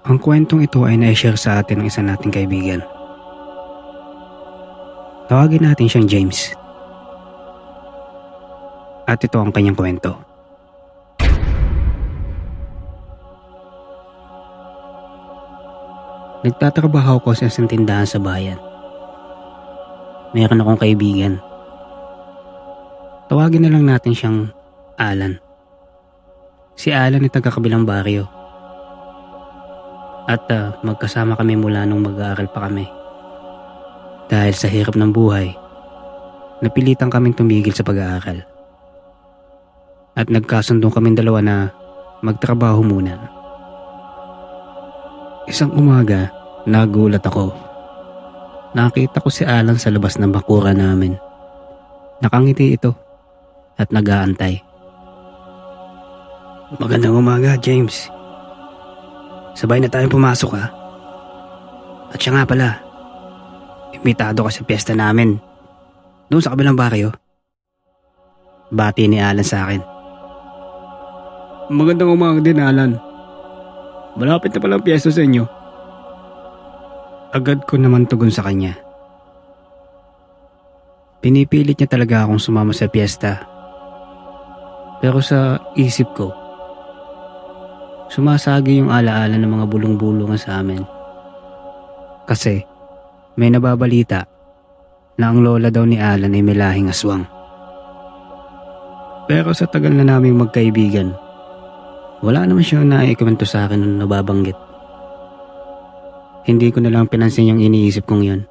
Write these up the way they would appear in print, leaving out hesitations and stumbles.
Ang kwentong ito ay na-share sa atin ng isa nating kaibigan. Tawagin natin siyang James. At ito ang kanyang kwento. Nagtatrabaho ko sa isang tindahan sa bayan. Meron akong kaibigan. Tawagin na lang natin siyang Alan. Si Alan ay taga-kabilang baryo. At magkasama kami mula nung mag-aaral pa kami. Dahil sa hirap ng buhay, napilitan kaming tumigil sa pag-aaral. At nagkasundo kaming dalawa na magtrabaho muna. Isang umaga, nagulat ako. Nakita ko si Alan sa labas ng bakuran namin. Nakangiti ito at nag-aantay. Magandang umaga, James. Sabay na tayong pumasok ha. At siya nga pala, imbitado ka sa piyesta namin. Doon sa kabilang baryo. Bati ni Alan sa akin. Magandang umaga din, Alan. Malapit na palang piyesta sa inyo. Agad ko naman tugon sa kanya. Pinipilit niya talaga akong sumama sa piyesta. Pero sa isip ko, sumasagi yung alaala ng mga bulong-bulungan sa amin. Kasi may nababalita na ang lola daw ni Alan ay may lahing aswang. Pero sa tagal na naming magkaibigan, wala naman siyang naikwento sa akin nung nababanggit. Hindi ko na lang pinansin yung iniisip kong yun.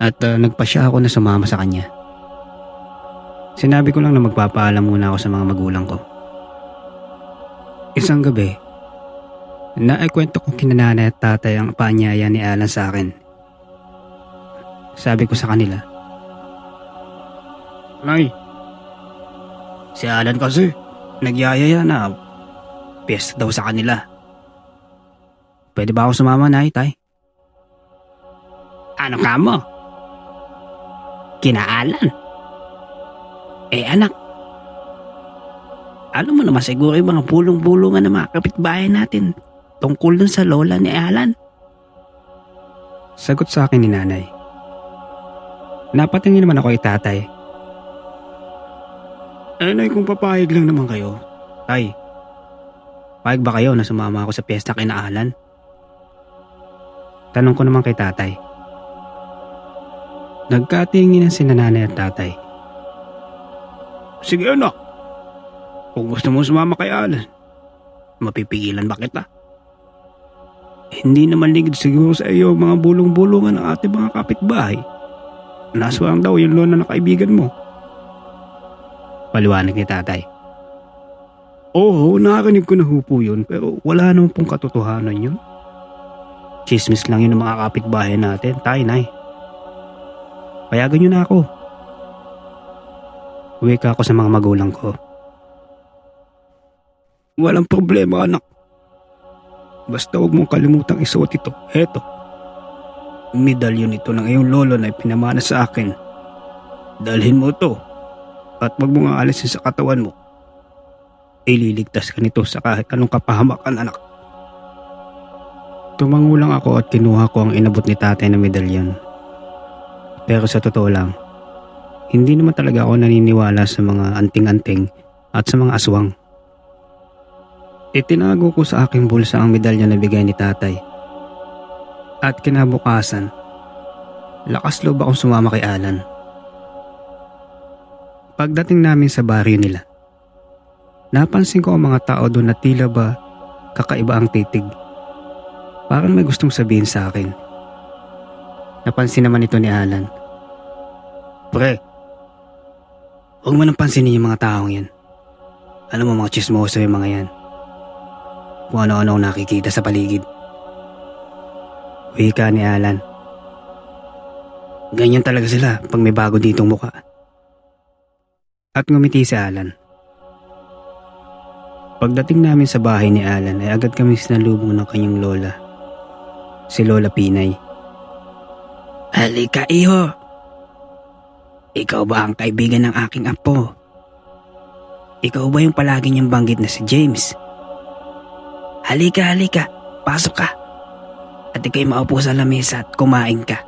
At nagpasya ako na sumama sa kanya. Sinabi ko lang na magpapaalam muna ako sa mga magulang ko. Isang gabi, naikwento ko kina nanay at tatay ang paanyaya ni Alan sa akin. Sabi ko sa kanila, Nay, si Alan kasi nagyayaya na piyesta daw sa kanila. Pwede ba ako sumama, Nay, Tay? Ano ka mo? Kina Alan? Anak, alam mo naman siguro yung mga bulong-bulungan ng mga kapitbahay natin tungkol dun sa lola ni Alan. Sagot sa akin ni nanay. Napatingin naman ako kay tatay. Nay, kung papayag lang naman kayo. Tay, payag ba kayo na sumama ako sa piyesta kay na Alan? Tanong ko naman kay tatay. Nagkatingin ang sina nanay at tatay. Sige anak, kung gusto mo sumama kay Alan, mapipigilan ba kita? Hindi naman ligid siguro sa iyo mga bulong-bulungan ng ating mga kapitbahay. Naswang daw yung lola na kaibigan mo. Paliwanag ni tatay. Oo, nakarinig ko na po yun, pero wala naman pong katotohanan yun. Chismis lang yun ng mga kapitbahay natin, tay, nay. Payagan nyo na ako. Uwi ka ako sa mga magulang ko. Walang problema, anak. Basta huwag mong kalimutang isuot ito. Heto. Medalyon ito ng iyong lolo na ipinamana sa akin. Dalhin mo ito at wag mong aalisin sa katawan mo. Ililigtas ka nito sa kahit anong kapahamakan, anak. Tumango lang ako at kinuha ko ang inabot ni tatay na medalyon. Pero sa totoo lang, hindi naman talaga ako naniniwala sa mga anting-anting at sa mga aswang. Itinago ko sa aking bulsa ang medalya na bigay ni tatay. At kinabukasan, lakas loob akong sumama kay Alan. Pagdating namin sa baryo nila, napansin ko ang mga tao doon na tila ba kakaiba ang titig. Parang may gustong sabihin sa akin. Napansin naman ito ni Alan. Pre, huwag mo nang pansinin yung mga taong yan. Alam mo mga chismoso yung mga yan. Kung ano-ano nakikita sa paligid. Wika ni Alan. Ganyan talaga sila pag may bago ditong muka. At ngumiti si Alan. Pagdating namin sa bahay ni Alan ay agad kami sinalubong ng kanyang lola. Si Lola Pinay. Halika iho. Ikaw ba ang kaibigan ng aking apo? Ikaw ba yung palagi niyang banggit na si James? Halika, halika. Pasok ka. At ikaw'y maupo sa lamesa at kumain ka.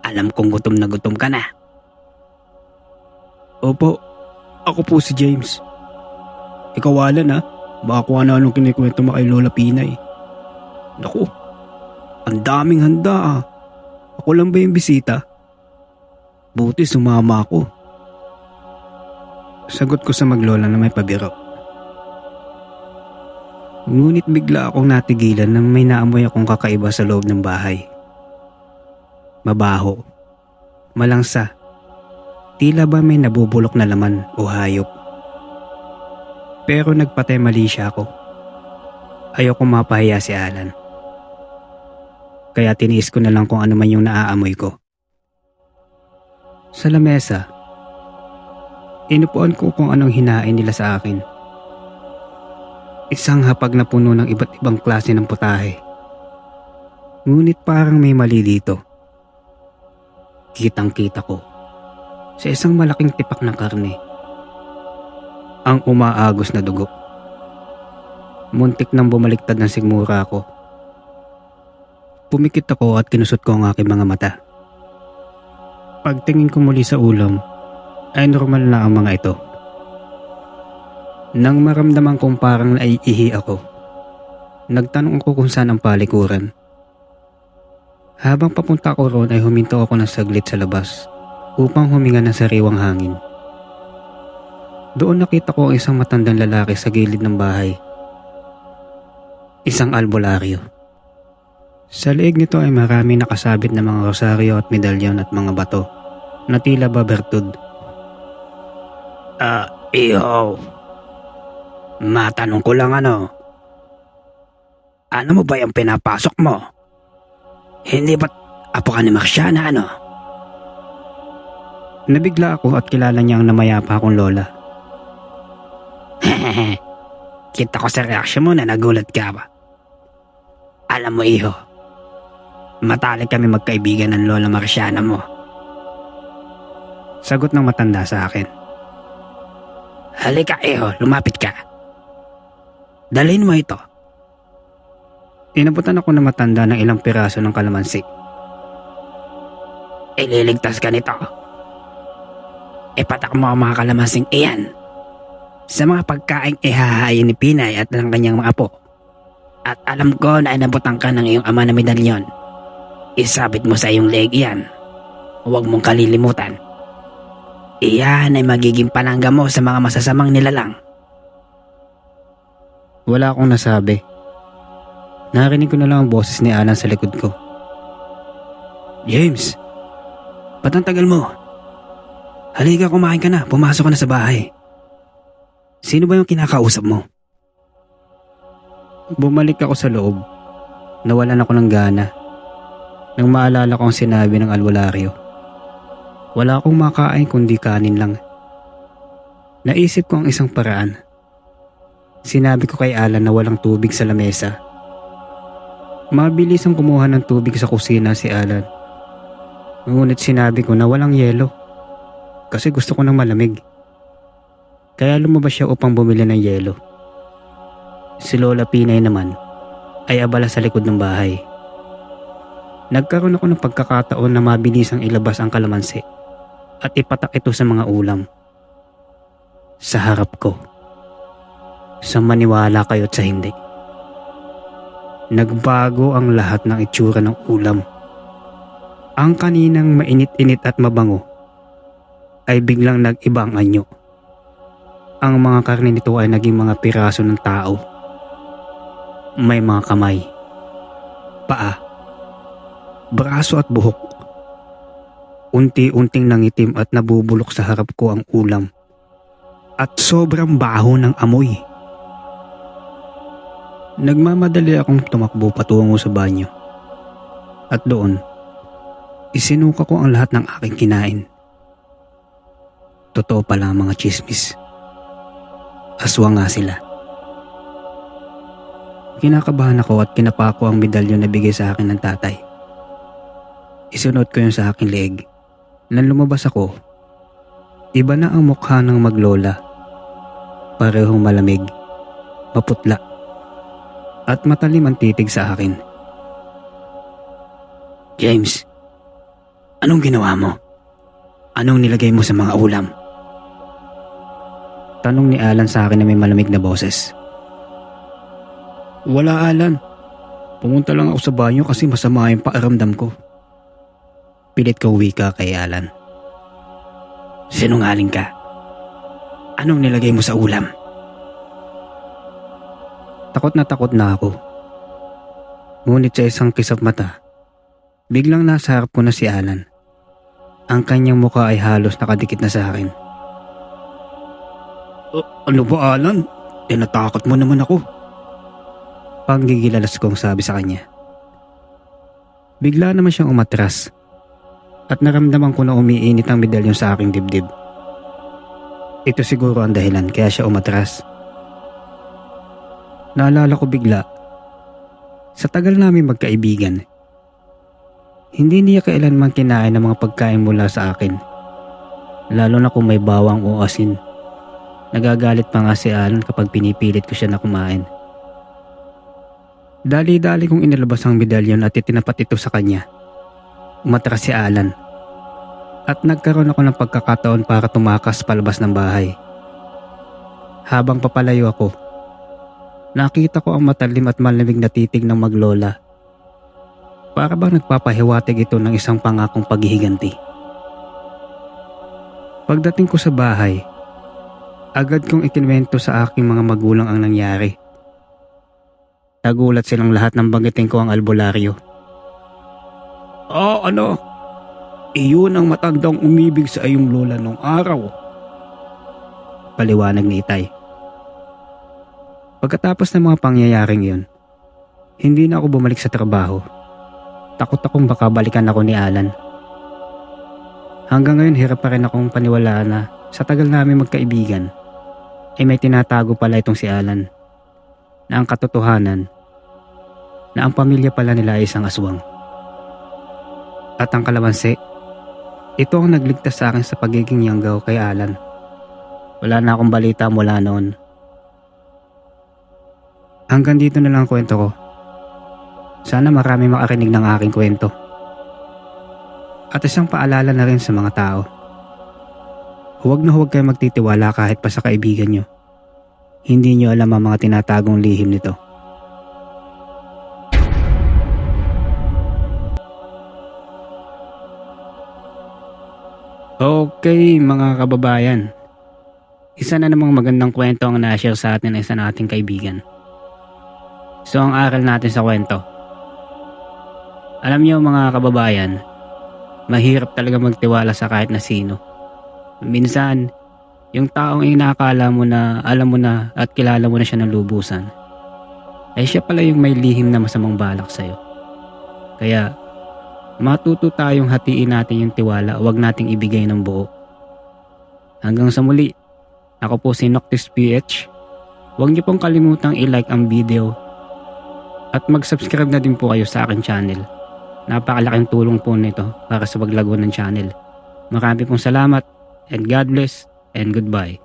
Alam kong gutom na gutom ka na. Opo, ako po si James. Ikawalan ha, baka kung ano-anong kinikwento mo kay Lola Pinay. Naku, ang daming handa ah. Ako lang ba yung bisita? Buti sumama ako. Sagot ko sa maglola na may pabiro. Ngunit bigla akong natigilan nang may naamoy akong kakaiba sa loob ng bahay. Mabaho, malangsa, tila ba may nabubulok na laman o hayop. Pero nagpatemali siya ako. Ayoko mapahiya si Alan. Kaya tiniis ko na lang kung ano man yung naaamoy ko. Sa lamesa, inupuan ko kung anong hinain nila sa akin. Isang hapag na puno ng iba't ibang klase ng putahe. Ngunit parang may mali dito. Kitang-kita ko sa isang malaking tipak ng karne ang umaagos na dugo. Muntik nang bumaliktad ng sigmura ko. Pumikit ako at kinusot ko ang aking mga mata. Pagtingin ko muli sa ulam, ay normal na ang mga ito. Nang maramdaman kong parang naiihi ako, nagtanong ako kung saan ang palikuran. Habang papunta ko roon ay huminto ako ng saglit sa labas upang huminga ng sariwang hangin. Doon nakita ko ang isang matandang lalaki sa gilid ng bahay. Isang albularyo. Sa leeg nito ay maraming nakasabit na mga rosaryo at medalyon at mga bato na tila ba bertud. Iho. Matanong ko lang ano. Ano mo ba yung pinapasok mo? Hindi ba't apo ka ni Marciana ano? Nabigla ako at kilala niya ang namayapa akong lola. Kita ko sa reaksyon mo na nagulat ka ba? Alam mo iho, matalik kami magkaibigan ng lola Marciana mo. Sagot ng matanda sa akin. Halika iho, lumapit ka. Dalhin mo ito. Inabutan ako ng matanda ng ilang piraso ng kalamansi. Ililigtas ka nito. Ipatak mo ang mga kalamansing iyan sa mga pagkaing ihahain ni Pinay at ng kanyang mga apo. At alam ko na inabutan ka ng iyong ama na medalyon. Isabit mo sa iyong leeg iyan. Huwag mong kalilimutan. Iyan ay magiging panangga mo sa mga masasamang nilalang. Wala akong nasabi. Narinig ko na lang ang boses ni Alan sa likod ko. James, ba't ang tagal mo? Halika, kumain ka na, pumasok ka na sa bahay. Sino ba yung kinakausap mo? Bumalik ako sa loob. Nawalan ako ng gana nang maalala ko ang sinabi ng albularyo. Wala akong makain kundi kanin lang. Naisip ko ang isang paraan. Sinabi ko kay Alan na walang tubig sa lamesa. Mabilis ang kumuha ng tubig sa kusina si Alan. Ngunit sinabi ko na walang yelo kasi gusto ko ng malamig. Kaya lumabas siya upang bumili ng yelo. Si Lola Pinay naman ay abala sa likod ng bahay. Nagkaroon ako ng pagkakataon na mabilisang ilabas ang kalamansi at ipatak ito sa mga ulam. Sa harap ko. Sa maniwala kayo't sa hindi. Nagbago ang lahat ng itsura ng ulam. Ang kaninang mainit-init at mabango ay biglang nag-iba ang anyo. Ang mga karne nito ay naging mga piraso ng tao. May mga kamay, paa, braso at buhok. Unti-unting nangitim at nabubulok sa harap ko ang ulam. At sobrang baho ng amoy. Nagmamadali akong tumakbo patungo sa banyo. At doon, isinuka ko ang lahat ng aking kinain. Totoo pala ang mga chismis. Aswang nga sila. Kinakabahan ako at kinapako ang medalyon na bigay sa akin ng tatay. Isunod ko yun sa aking leeg. Nang lumabas ako, iba na ang mukha ng maglola. Parehong malamig, maputla, at matalim ang titig sa akin. James, anong ginawa mo? Anong nilagay mo sa mga ulam? Tanong ni Alan sa akin na may malamig na boses. Wala, Alan. Pumunta lang ako sa banyo kasi masama yung pakiramdam ko. Pilit ko wika kay Alan. Sinungaling ka. Anong nilagay mo sa ulam? Takot na ako. Ngunit sa isang kisap mata, biglang nasa harap ko na si Alan. Ang kanyang mukha ay halos nakadikit na sa akin. Ano ba, Alan? Tinatakot mo naman ako. Panggigilalas kong sabi sa kanya. Bigla naman siyang umatras at naramdaman ko na umiinit ang medalyon sa aking dibdib. Ito siguro ang dahilan kaya siya umatras. Naalala ko bigla, sa tagal namin magkaibigan, hindi niya kailanman kinain ng mga pagkain mula sa akin. Lalo na kung may bawang o asin. Nagagalit pa nga si Alan kapag pinipilit ko siya na kumain. Dali-dali kong inilabas ang medalyon at itinapat ito sa kanya. Umatras si Alan at nagkaroon ako ng pagkakataon para tumakas palabas ng bahay. Habang papalayo ako, nakita ko ang matalim at malamig na titig ng maglola. Para bang nagpapahiwatig ito ng isang pangakong paghihiganti. Pagdating ko sa bahay, agad kong ikinwento sa aking mga magulang ang nangyari. Nagulat silang lahat nang banggitin ko ang albularyo. Ano? Iyon ang matandang umibig sa iyong lola nung araw. Paliwanag ni Itay. Pagkatapos ng mga pangyayaring yun, hindi na ako bumalik sa trabaho. Takot akong baka balikan ako ni Alan. Hanggang ngayon hirap pa rin akong paniwalaan na sa tagal namin magkaibigan, ay may tinatago pala itong si Alan. Na ang katotohanan, na ang pamilya pala nila ay isang aswang. At ang kalamansi, ito ang nagligtas sa akin sa pagiging yanggaw kay Alan. Wala na akong balita mula noon. Hanggang dito na lang ang kwento ko. Sana marami makarinig ng aking kwento. At isang paalala na rin sa mga tao. Huwag na huwag kayo magtitiwala kahit pa sa kaibigan nyo. Hindi nyo alam ang mga tinatagong lihim nito. Okay mga kababayan. Isa na namang magandang kwento ang na-share sa atin ng isa nating kaibigan. So ang aral natin sa kwento. Alam niyo mga kababayan, mahirap talaga magtiwala sa kahit na sino. Minsan, yung taong inakala mo na alam mo na at kilala mo na siya ng lubusan, ay siya pala yung may lihim na masamang balak sa'yo. Kaya, matuto tayong hatiin natin yung tiwala, huwag nating ibigay ng buo. Hanggang sa muli, ako po si Noctis PH. Huwag niyo pong kalimutang i-like ang video at mag-subscribe na din po kayo sa akin channel. Napakalaking tulong po nito para sa paglago ng channel. Marami pong salamat and God bless and goodbye.